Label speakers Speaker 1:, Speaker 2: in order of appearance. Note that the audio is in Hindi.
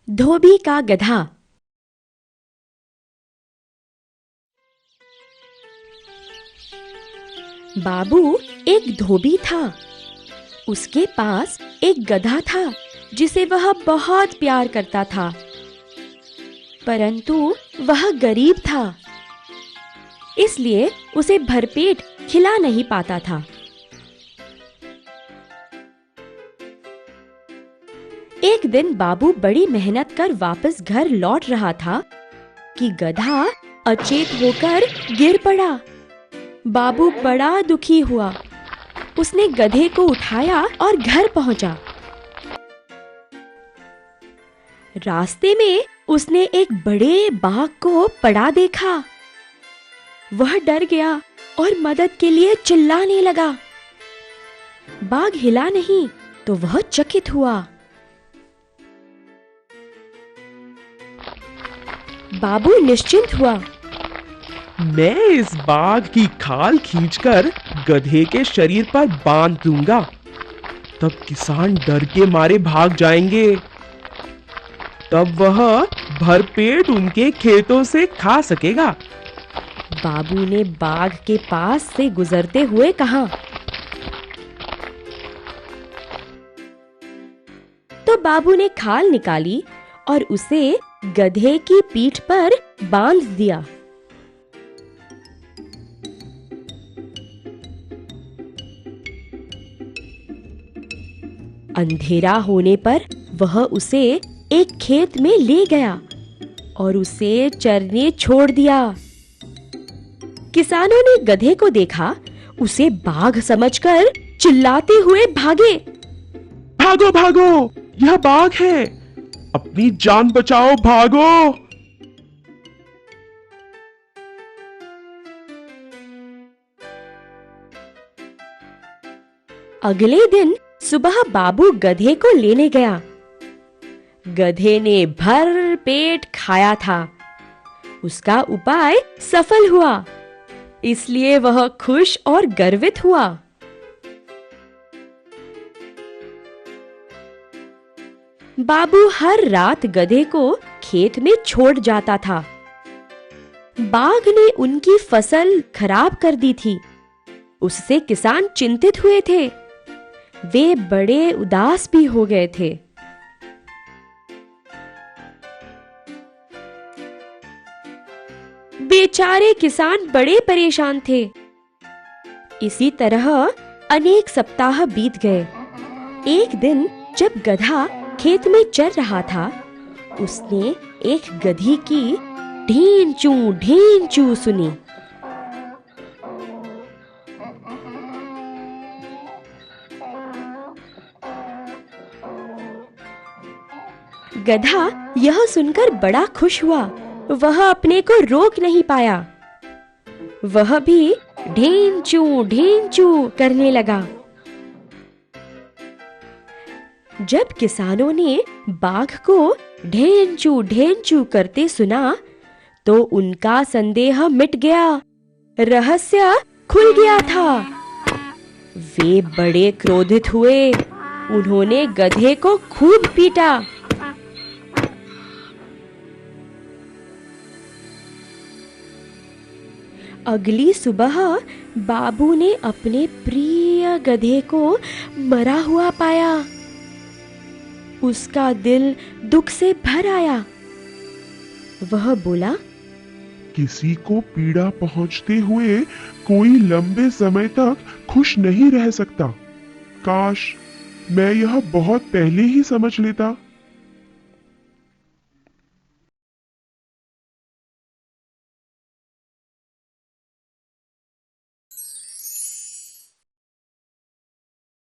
Speaker 1: धोबी का गधा। बाबू एक धोबी था। उसके पास एक गधा था जिसे वह बहुत प्यार करता था, परंतु वह गरीब था, इसलिए उसे भरपेट खिला नहीं पाता था। एक दिन बाबू बड़ी मेहनत कर वापस घर लौट रहा था कि गधा अचेत होकर गिर पड़ा। बाबू बड़ा दुखी हुआ। उसने गधे को उठाया और घर पहुंचा। रास्ते में उसने एक बड़े बाघ को पड़ा देखा। वह डर गया और मदद के लिए चिल्लाने लगा। बाघ हिला नहीं तो वह चकित हुआ। बाबू निश्चिंत हुआ।
Speaker 2: मैं इस बाघ की खाल खींचकर गधे के शरीर पर बांध दूंगा, तब किसान डर के मारे भाग जाएंगे। तब वह भरपेट उनके खेतों से खा सकेगा।
Speaker 1: बाबू ने बाघ के पास से गुजरते हुए कहा। तो बाबू ने खाल निकाली और उसे गधे की पीठ पर बांध दिया। अंधेरा होने पर वह उसे एक खेत में ले गया और उसे चरने छोड़ दिया। किसानों ने गधे को देखा, उसे बाघ समझकर चिल्लाते हुए भागे।
Speaker 2: भागो भागो, यह बाघ है, अपनी जान बचाओ, भागो।
Speaker 1: अगले दिन सुबह बाबू गधे को लेने गया। गधे ने भर पेट खाया था। उसका उपाय सफल हुआ, इसलिए वह खुश और गर्वित हुआ। बाबू हर रात गधे को खेत में छोड़ जाता था। बाघ ने उनकी फसल खराब कर दी थी। उससे किसान चिंतित हुए थे। वे बड़े उदास भी हो गए थे। बेचारे किसान बड़े परेशान थे। इसी तरह अनेक सप्ताह बीत गए। एक दिन जब गधा खेत में चर रहा था, उसने एक गधी की ढींचू चू सुनी। गधा यह सुनकर बड़ा खुश हुआ। वह अपने को रोक नहीं पाया। वह भी ढींचू करने लगा। जब किसानों ने बाघ को ढेंचू करते सुना, तो उनका संदेह मिट गया। रहस्य खुल गया था। वे बड़े क्रोधित हुए। उन्होंने गधे को खूब पीटा। अगली सुबह बाबू ने अपने प्रिय गधे को मरा हुआ पाया। उसका दिल दुख से भर आया। वह बोला,
Speaker 3: किसी को पीड़ा पहुंचते हुए कोई लंबे समय तक खुश नहीं रह सकता। काश मैं यह बहुत पहले ही समझ लेता।